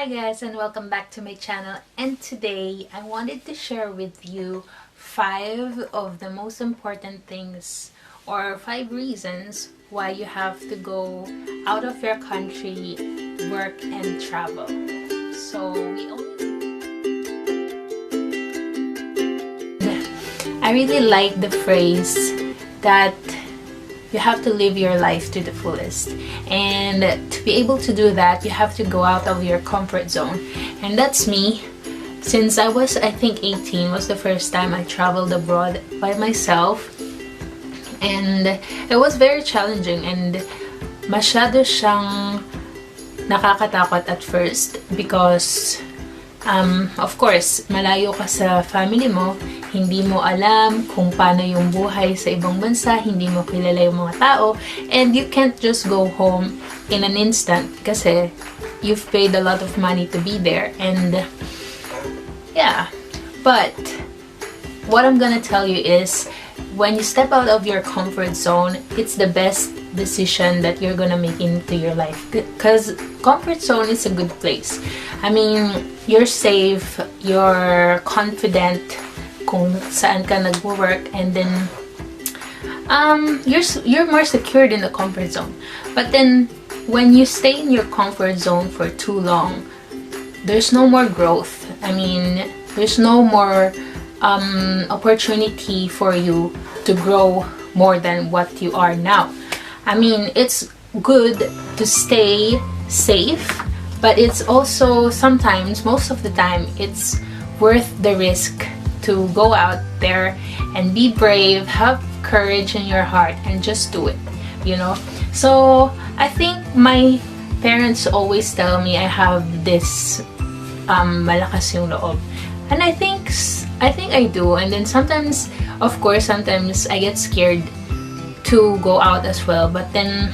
Hi guys, and welcome back to my channel, and today I wanted to share with you 5 of the most important things or 5 reasons why you have to go out of your country, work and travel. So I really like the phrase that you have to live your life to the fullest, and to be able to do that you have to go out of your comfort zone. And that's me. Since I think 18 was the first time I traveled abroad by myself, and it was very challenging and masyado siyang nakakatakot at first because of course, malayo ka sa family mo, hindi mo alam kung paano yung buhay sa ibang bansa, hindi mo kilala yung mga tao, and you can't just go home in an instant kasi you've paid a lot of money to be there. And yeah, but what I'm gonna tell you is, when you step out of your comfort zone, it's the best decision that you're gonna make into your life, because comfort zone is a good place. I mean, you're safe, you're confident kung saan ka nag-work, and then you're more secured in the comfort zone. But then when you stay in your comfort zone for too long, there's no more growth. I mean, there's no more opportunity for you to grow more than what you are now. I mean, it's good to stay safe, but it's also sometimes, most of the time, it's worth the risk to go out there and be brave, have courage in your heart, and just do it, you know? So I think my parents always tell me I have this malakas yung loob, and I think I do. And then sometimes, of course, sometimes I get scared to go out as well, but then,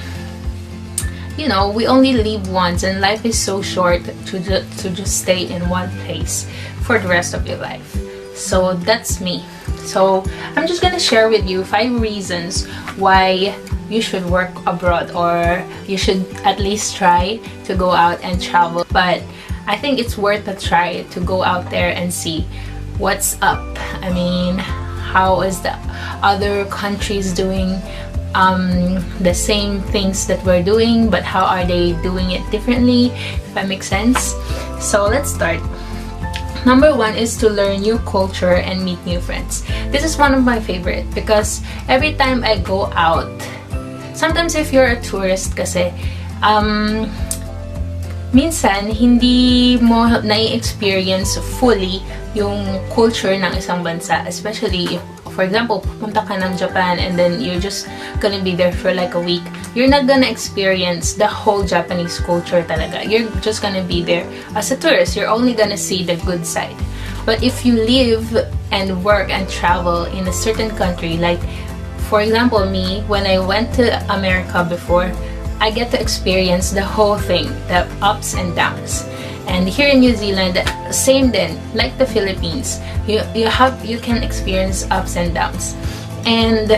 you know, we only live once and life is so short to just stay in one place for the rest of your life. So that's me. So I'm just gonna share with you 5 reasons why you should work abroad, or you should at least try to go out and travel. But I think it's worth a try to go out there and see what's up. I mean, how is the other countries doing the same things that we're doing, but how are they doing it differently, if that makes sense. So let's start. Number 1 is to learn new culture and meet new friends. This is one of my favorite because every time I go out, sometimes if you're a tourist kasi, minsan hindi mo na-experience fully yung culture ng isang bansa, especially if, for example, pupunta ka ng Japan and then you're just gonna be there for like a week. You're not gonna experience the whole Japanese culture talaga. You're just gonna be there as a tourist. You're only gonna see the good side. But if you live and work and travel in a certain country, like for example me, when I went to America before, I get to experience the whole thing, the ups and downs. And here in New Zealand, same then, like the Philippines, you can experience ups and downs, and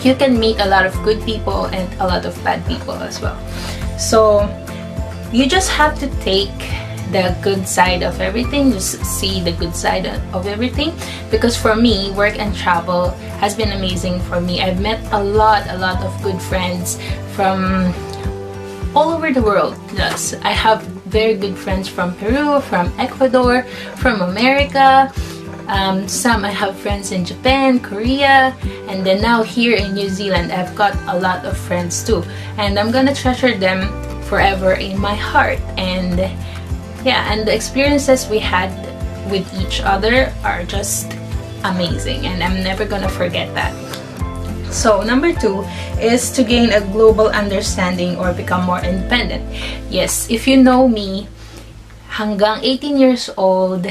you can meet a lot of good people and a lot of bad people as well. So you just have to take the good side of everything, just see the good side of everything. Because for me, work and travel has been amazing for me. I've met a lot of good friends from all over the world. Yes, I have very good friends from Peru, from Ecuador, from America. Some I have friends in Japan, Korea, and then now here in New Zealand, I've got a lot of friends too. And I'm gonna treasure them forever in my heart. And yeah, and the experiences we had with each other are just amazing, and I'm never gonna forget that. So number 2 is to gain a global understanding or become more independent. Yes, if you know me, hanggang 18 years old,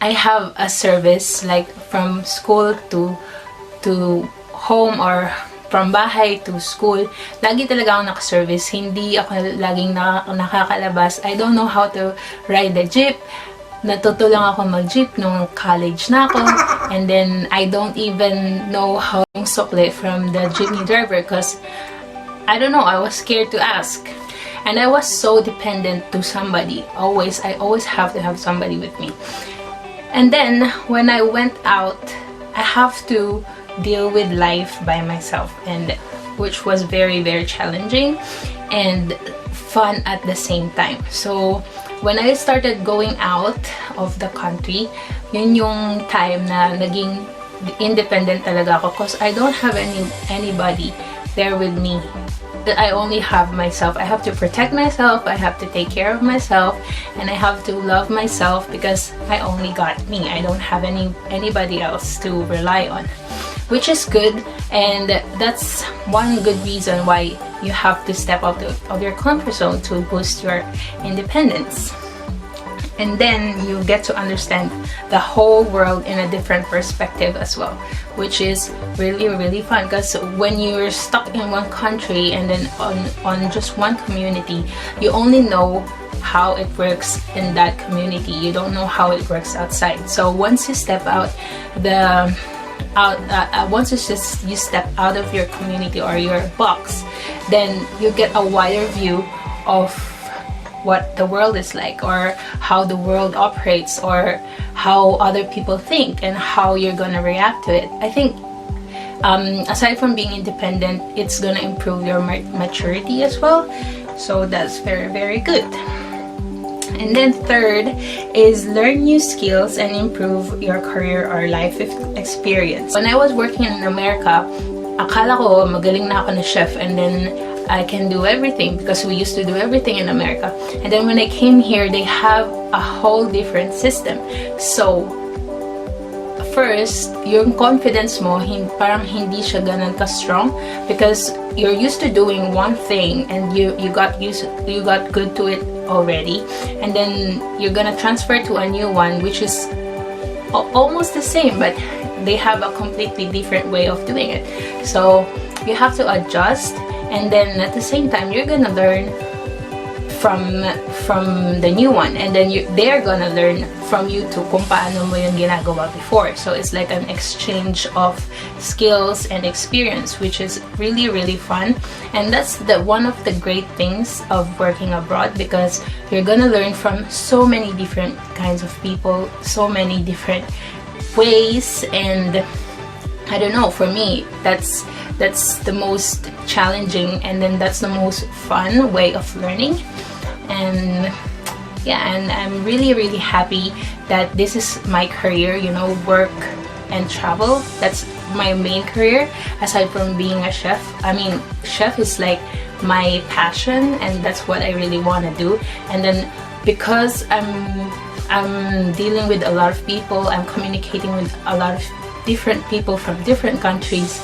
I have a service, like from school to home, or from bahay to school. Lagi talaga ako naka-service. Hindi ako laging nakakalabas. I don't know how to ride the jeep. Natuto lang ako mag-jeep nung college na ako. And then, I don't even know how to sukli from the jeepney driver because, I don't know, I was scared to ask. And I was so dependent to somebody. I always have to have somebody with me. And then when I went out, I have to deal with life by myself, and which was very, very challenging and fun at the same time. So when I started going out of the country, yun yung time na naging independent talaga ako, because I don't have anybody there with me. I only have myself. I have to protect myself, I have to take care of myself, and I have to love myself because I only got me. I don't have anybody else to rely on, which is good, and that's one good reason why you have to step out of your comfort zone to boost your independence. And then you get to understand the whole world in a different perspective as well, which is really, really fun, because when you're stuck in one country and then on just one community, you only know how it works in that community. You don't know how it works outside. So once you step out once you step out of your community or your box, then you get a wider view of what the world is like, or how the world operates, or how other people think, and how you're gonna react to it. I think aside from being independent, it's gonna improve your maturity as well. So that's very, very good. And then third is learn new skills and improve your career or life experience. When I was working in America, akala ko magaling na ako na chef, and then I can do everything because we used to do everything in America. And then when I came here, they have a whole different system. So first, yung confidence mo parang hindi siya ganun ka-strong, because you're used to doing one thing and you got good to it already, and then you're gonna transfer to a new one which is almost the same, but they have a completely different way of doing it. So you have to adjust, and then at the same time you're gonna learn from the new one, and then they're gonna learn from you too kung paano mo yung ginagawa before. So it's like an exchange of skills and experience, which is really, really fun. And that's one of the great things of working abroad, because you're gonna learn from so many different kinds of people, so many different ways. And I don't know, for me, that's the most challenging, and then that's the most fun way of learning. And yeah, and I'm really, really happy that this is my career, you know, work and travel. That's my main career, aside from being a chef. I mean, chef is like my passion, and that's what I really want to do. And then because I'm dealing with a lot of people, I'm communicating with a lot of different people from different countries,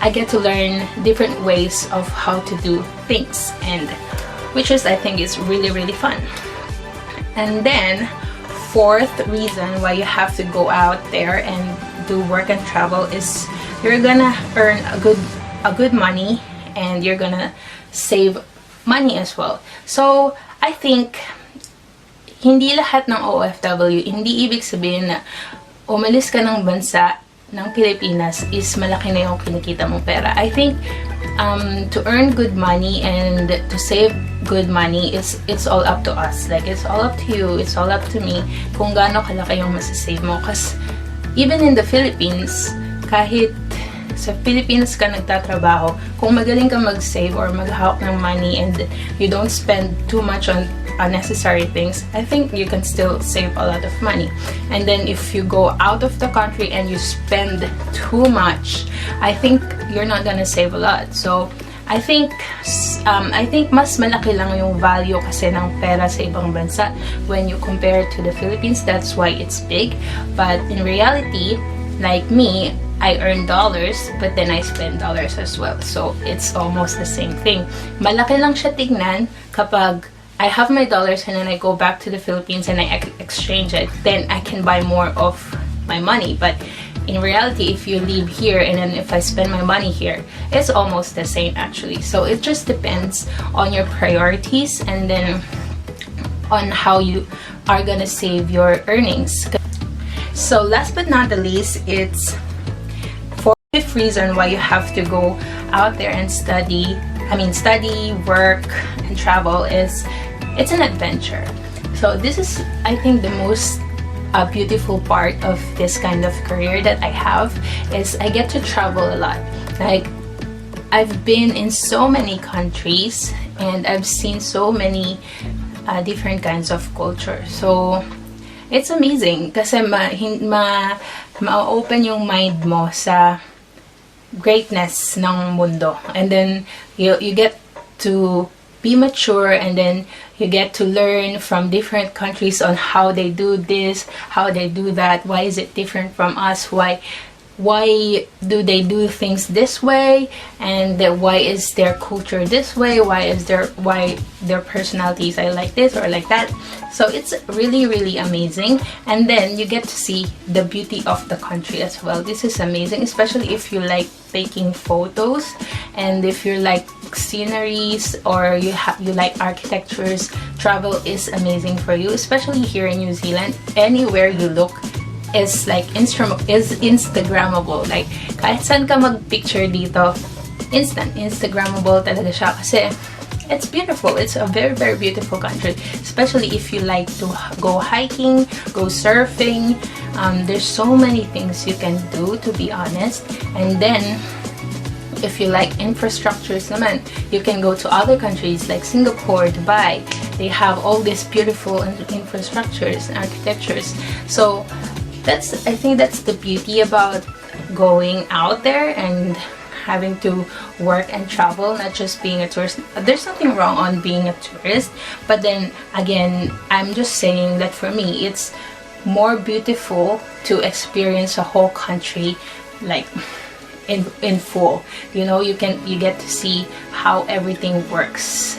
I get to learn different ways of how to do things, and which is, I think, is really, really fun. And then fourth reason why you have to go out there and do work and travel is you're gonna earn a good money, and you're gonna save money as well. So I think hindi lahat ng OFW, hindi ibig sabihin na umalis ka ng bansa ng Pilipinas is malaki na yung kinikita mong pera. I think to earn good money and to save good money, it's all up to us. Like, it's all up to you, it's all up to me kung gaano kalaki yung masasave mo. Kasi even in the Philippines, kahit sa Philippines ka nagtatrabaho, kung magaling ka mag-save or maghawak ng money and you don't spend too much on unnecessary things, I think you can still save a lot of money. And then if you go out of the country and you spend too much, I think you're not gonna save a lot. So I think mas malaki lang yung value kasi ng pera sa ibang bansa when you compare to the Philippines. That's why it's big. But in reality, like me, I earn dollars, but then I spend dollars as well. So it's almost the same thing. Malaki lang siya tignan kapag I have my dollars and then I go back to the Philippines and I exchange it. Then I can buy more of my money. But in reality, if you leave here and then if I spend my money here, it's almost the same actually. So it just depends on your priorities and then on how you are gonna save your earnings. So last but not the least, it's fifth reason why you have to go out there and study study, work, and travel it's an adventure. So this is, I think, the most beautiful part of this kind of career that I have, is I get to travel a lot. Like, I've been in so many countries and I've seen so many different kinds of culture. So it's amazing kasi ma-open yung mind mo sa greatness ng mundo, and then you get to be mature, and then you get to learn from different countries on how they do this, how they do that, why is it different from us, why do they do things this way, and why is their culture this way, why their personalities are like this or like that. So it's really, really amazing. And then you get to see the beauty of the country as well. This is amazing, especially if you like taking photos, and if you like sceneries, or you like architectures. Travel is amazing for you, especially here in New Zealand. Anywhere you look is like Instagrammable. Like, kahit saan ka mag-picture dito, Instagrammable talaga siya, kasi it's beautiful. It's a very, very beautiful country, especially if you like to go hiking, go surfing. There's so many things you can do, to be honest. And then if you like infrastructures naman, you can go to other countries like Singapore, Dubai. They have all these beautiful infrastructures and architectures. So I think that's the beauty about going out there and having to work and travel, not just being a tourist. There's nothing wrong on being a tourist, but then again, I'm just saying that for me, it's more beautiful to experience a whole country, like in full. You know, you get to see how everything works.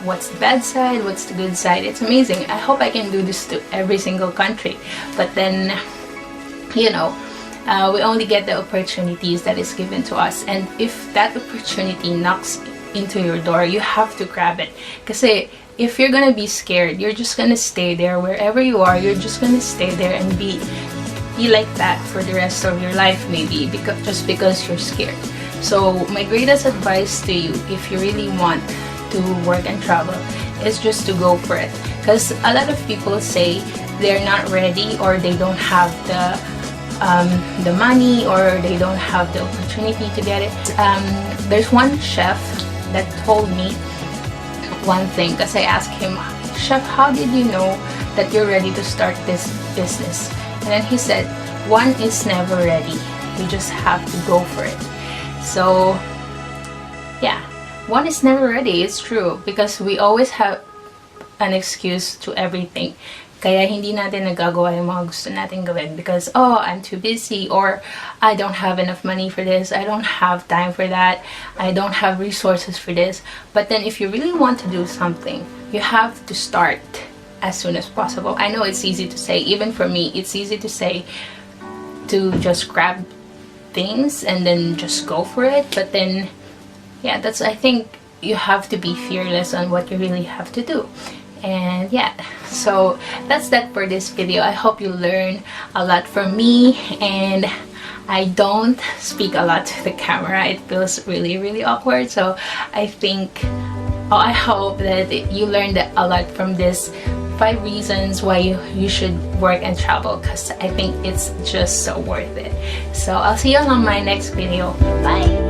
What's the bad side, what's the good side. It's amazing. I hope I can do this to every single country, but then, you know, we only get the opportunities that is given to us, and if that opportunity knocks into your door, you have to grab it. Kasi if you're gonna be scared, you're just gonna stay there. Wherever you are, you're just gonna stay there and be like that for the rest of your life, maybe, just because you're scared. So my greatest advice to you, if you really want to work and travel, is just to go for it. Because a lot of people say they're not ready, or they don't have the money, or they don't have the opportunity to get it. There's one chef that told me one thing, because I asked him, "Chef, how did you know that you're ready to start this business?" And then he said, "One is never ready. You just have to go for it." So yeah, one is never ready. It's true, because we always have an excuse to everything. Kaya hindi natin nagagawa yung mga gusto natin gawin because, oh, I'm too busy, or I don't have enough money for this, I don't have time for that, I don't have resources for this. But then if you really want to do something, you have to start as soon as possible. I know it's easy to say, even for me, it's easy to say to just grab things and then just go for it. But then, yeah, I think you have to be fearless on what you really have to do. And yeah, so that's that for this video. I hope you learn a lot from me, and I don't speak a lot to the camera. It feels really, really awkward. So I hope that you learned a lot from this 5 reasons why you should work and travel, because I think it's just so worth it. So I'll see you on my next video. Bye!